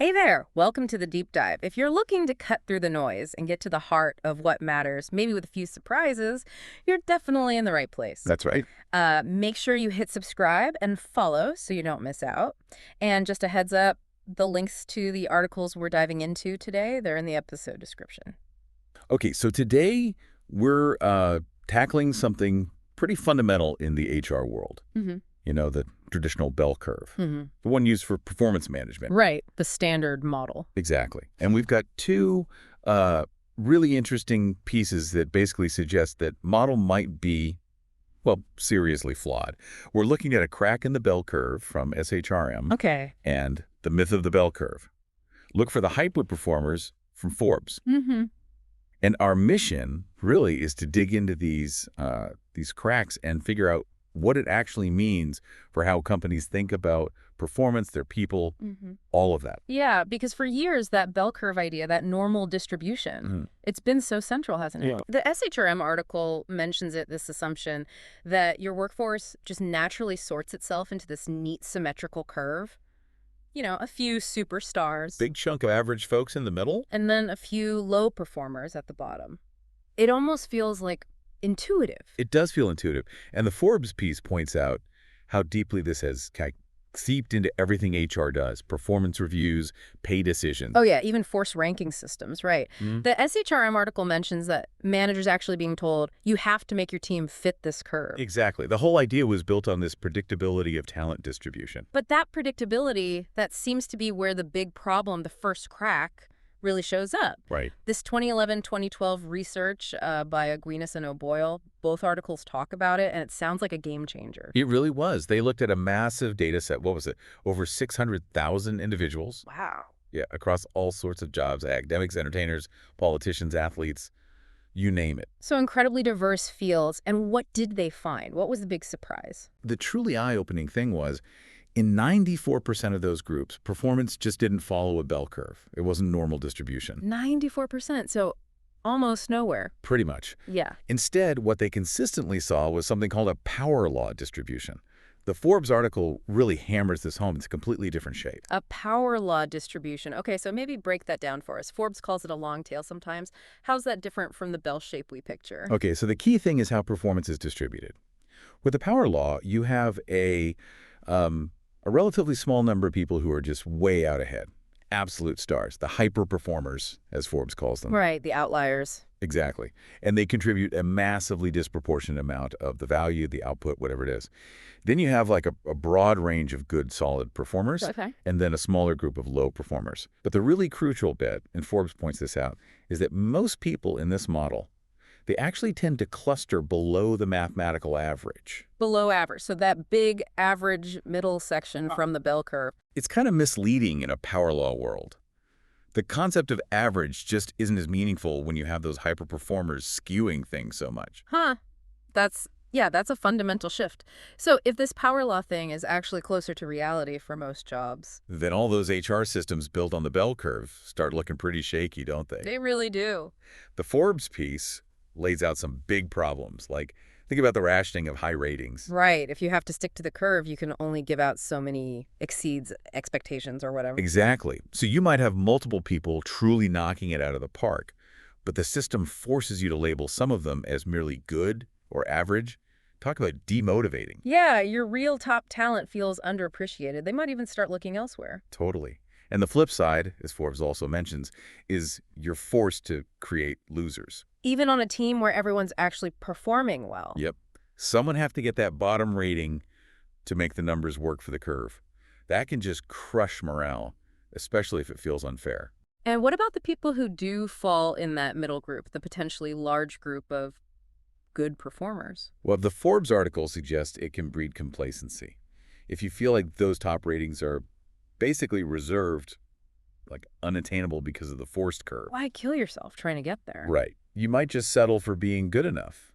Hey there, welcome to the deep dive. If you're looking to cut through the noise and get to the heart of what matters, maybe with a few surprises, you're definitely in the right place. That's right. Make sure you hit subscribe and follow so you don't miss out. And just a heads up, the links to the articles we're diving into today, they're in the episode description. Okay, so today we're tackling something pretty fundamental in the HR world. Mm-hmm. The traditional bell curve, Mm-hmm. the one used for performance management. Right, the standard model. Exactly. And we've got two really interesting pieces that basically suggest that model might be, well, seriously flawed. We're looking at a crack in the bell curve from SHRM Okay. and the myth of the bell curve. Look for the hyper performers from Forbes. Mm-hmm. And our mission really is to dig into these cracks and figure out what it actually means for how companies think about performance, their people, Mm-hmm. all of that. Yeah, because for years, that bell curve idea, that normal distribution, it's been so central, hasn't it? Yeah. The SHRM article mentions this assumption that your workforce just naturally sorts itself into this neat symmetrical curve. A few superstars, Big chunk of average folks in the middle? and then a few low performers at the bottom. It almost feels like intuitive. It does feel intuitive. And the Forbes piece points out how deeply this has seeped into everything HR does, performance reviews, pay decisions. Oh, yeah, even force ranking systems, right. Mhm. The SHRM article mentions that managers actually being told, you have to make your team fit this curve. Exactly. The whole idea was built on this predictability of talent distribution. But that predictability, that seems to be where the big problem, the first crack, really shows up. Right. This 2011-2012 research by Aguinas and O'Boyle, both articles talk about it, and it sounds like a game changer. It really was. They looked at a massive data set. What was it? Over 600,000 individuals. Wow. Yeah, across all sorts of jobs, academics, entertainers, politicians, athletes, you name it. So incredibly diverse fields. And what did they find? What was the big surprise? The truly eye-opening thing was, in 94% of those groups, performance just didn't follow a bell curve. It wasn't normal distribution. 94%. So almost nowhere. Pretty much. Yeah. Instead, what they consistently saw was something called a power law distribution. The Forbes article really hammers this home. It's a completely different shape. A power law distribution. Okay, so maybe break that down for us. Forbes calls it a long tail sometimes. How's that different from the bell shape we picture? Okay, so the key thing is how performance is distributed. With the power law, you have a relatively small number of people who are just way out ahead. Absolute stars, the hyper performers, as Forbes calls them. Right, the outliers. Exactly. And they contribute a massively disproportionate amount of the value, the output, whatever it is. Then you have like a broad range of good, solid performers, Okay. and then a smaller group of low performers. But the really crucial bit, and Forbes points this out, is that most people in this model, they actually tend to cluster below the mathematical average. Below average. So that big average middle section from the bell curve. It's kind of misleading in a power law world. The concept of average just isn't as meaningful when you have those hyper performers skewing things so much. Huh. That's a fundamental shift. So if this power law thing is actually closer to reality for most jobs. Then all those HR systems built on the bell curve start looking pretty shaky, don't they? They really do. The Forbes piece lays out some big problems, like think about the rationing of high ratings. Right. If you have to stick to the curve, you can only give out so many exceeds expectations or whatever. Exactly. So you might have multiple people truly knocking it out of the park, but the system forces you to label some of them as merely good or average. Talk about demotivating. Yeah, your real top talent feels underappreciated. They might even start looking elsewhere. Totally. And the flip side, as Forbes also mentions, is you're forced to create losers. Even on a team where everyone's actually performing well. Yep. Someone have to get that bottom rating to make the numbers work for the curve. That can just crush morale, especially if it feels unfair. And what about the people who do fall in that middle group, the potentially large group of good performers? Well, the Forbes article suggests it can breed complacency. If you feel like those top ratings are basically reserved, like unattainable because of the forced curve. Why kill yourself trying to get there? Right. You might just settle for being good enough.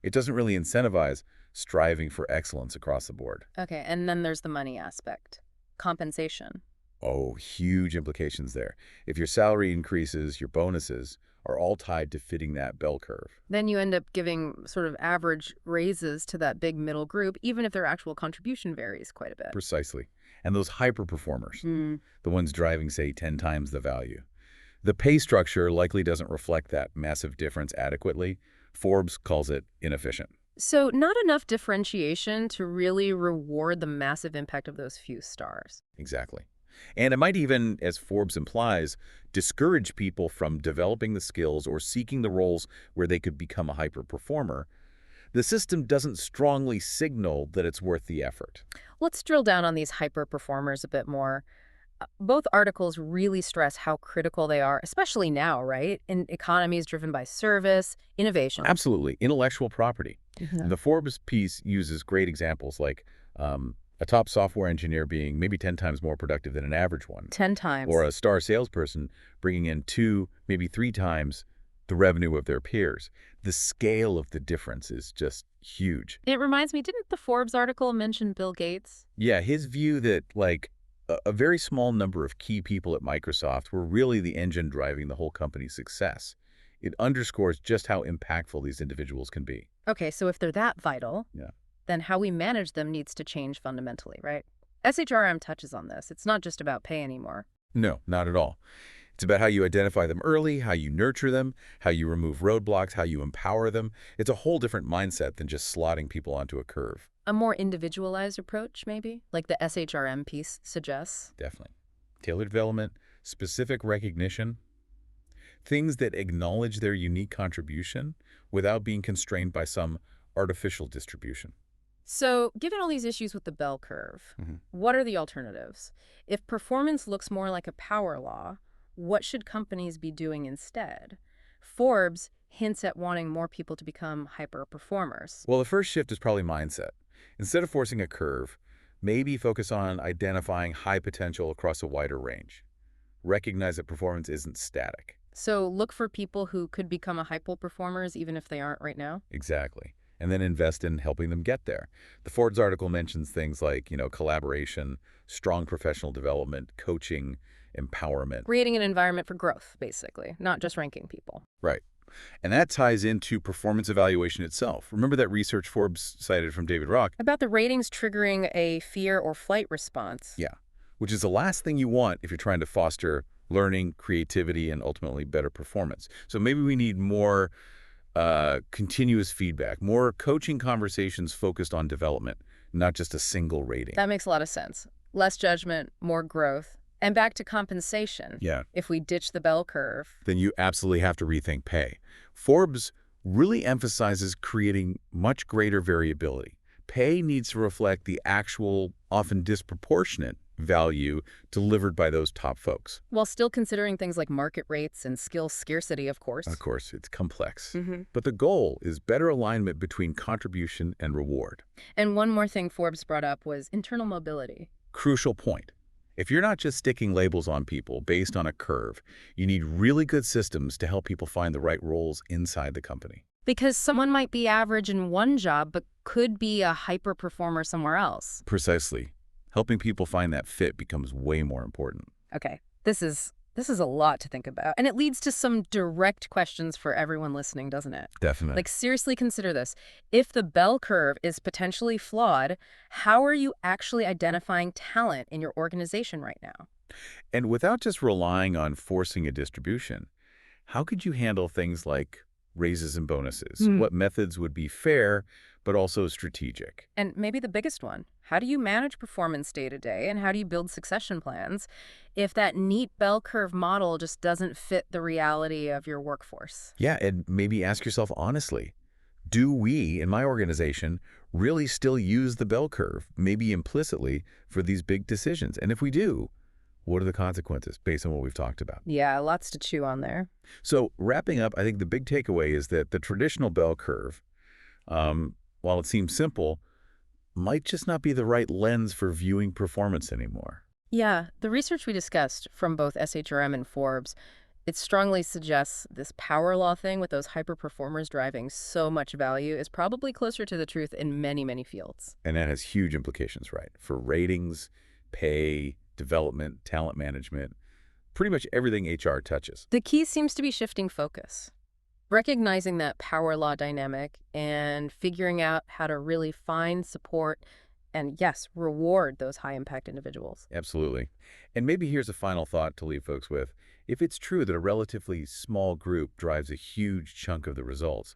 It doesn't really incentivize striving for excellence across the board. Okay, and then there's the money aspect. Compensation. Oh, huge implications there. If your salary increases, your bonuses are all tied to fitting that bell curve. Then you end up giving sort of average raises to that big middle group, even if their actual contribution varies quite a bit. Precisely. and those hyper performers, Hmm. the ones driving, say, 10 times the value. The pay structure likely doesn't reflect that massive difference adequately. Forbes calls it inefficient. So not enough differentiation to really reward the massive impact of those few stars. Exactly. And it might even, as Forbes implies, discourage people from developing the skills or seeking the roles where they could become a hyper performer. The system doesn't strongly signal that it's worth the effort. Let's drill down on these hyper performers a bit more. Both articles really stress how critical they are, especially now, right? In economies driven by service, innovation. Absolutely. Intellectual property. Yeah. The Forbes piece uses great examples like a top software engineer being maybe 10 times more productive than an average one, 10 or times. a star salesperson bringing in 2, maybe 3 times the revenue of their peers. The scale of the difference is just huge. It reminds me, didn't the Forbes article mention Bill Gates? Yeah, his view that like a very small number of key people at Microsoft were really the engine driving the whole company's success. It underscores just how impactful these individuals can be. Okay, so if they're that vital, Yeah. then how we manage them needs to change fundamentally, right? SHRM touches on this. It's not just about pay anymore. No, not at all. It's about how you identify them early, how you nurture them, how you remove roadblocks, how you empower them. It's a whole different mindset than just slotting people onto a curve. A more individualized approach, maybe, like the SHRM piece suggests. Definitely. Tailored development, specific recognition, things that acknowledge their unique contribution without being constrained by some artificial distribution. So, given all these issues with the bell curve, Mhm. what are the alternatives? If performance looks more like a power law, what should companies be doing instead? Forbes hints at wanting more people to become hyper performers. Well, the first shift is probably mindset. Instead of forcing a curve, maybe focus on identifying high potential across a wider range. Recognize that performance isn't static. So, look for people who could become a hyper performers even if they aren't right now. Exactly. And then invest in helping them get there. The Forbes article mentions things like, collaboration, strong professional development, coaching, empowerment. Creating an environment for growth, basically, not just ranking people. Right. And that ties into performance evaluation itself. Remember that research Forbes cited from David Rock? About the ratings triggering a fear or flight response. Yeah. Which is the last thing you want if you're trying to foster learning, creativity, and ultimately better performance. So maybe we need more continuous feedback, more coaching conversations focused on development, not just a single rating. That makes a lot of sense. Less judgment, more growth. And back to compensation. Yeah. If we ditch the bell curve. Then you absolutely have to rethink pay. Forbes really emphasizes creating much greater variability. Pay needs to reflect the actual, often disproportionate, value delivered by those top folks. While still considering things like market rates and skill scarcity, of course. Of course, it's complex. Hmm. But the goal is better alignment between contribution and reward. And one more thing Forbes brought up was internal mobility. Crucial point. If you're not just sticking labels on people based on a curve, you need really good systems to help people find the right roles inside the company. Because someone might be average in one job, but could be a hyper performer somewhere else. Precisely. Helping people find that fit becomes way more important. Okay, this is a lot to think about. And it leads to some direct questions for everyone listening, doesn't it? Definitely. Like, seriously consider this. If the bell curve is potentially flawed, how are you actually identifying talent in your organization right now? And without just relying on forcing a distribution, how could you handle things like raises and bonuses? What methods would be fair, but also strategic? And maybe the biggest one, how do you manage performance day to day and how do you build succession plans if that neat bell curve model just doesn't fit the reality of your workforce? Yeah, and maybe ask yourself honestly, do we, in my organization, really still use the bell curve, maybe implicitly, for these big decisions? And if we do, what are the consequences based on what we've talked about? Yeah, lots to chew on there. So wrapping up, I think the big takeaway is that the traditional bell curve, while it seems simple, might just not be the right lens for viewing performance anymore. Yeah, the research we discussed from both SHRM and Forbes, it strongly suggests this power law thing with those hyper performers driving so much value is probably closer to the truth in many, many fields. And that has huge implications, right? For ratings, pay, development, talent management, pretty much everything HR touches. The key seems to be shifting focus, recognizing that power law dynamic and figuring out how to really find, support, and yes, reward those high-impact individuals. Absolutely. And maybe here's a final thought to leave folks with. If it's true that a relatively small group drives a huge chunk of the results,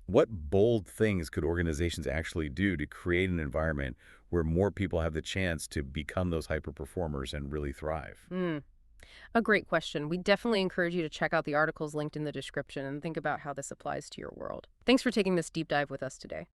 what bold things could organizations actually do to create an environment where more people have the chance to become those hyper performers and really thrive? Hmm. A great question. We definitely encourage you to check out the articles linked in the description and think about how this applies to your world. Thanks for taking this deep dive with us today.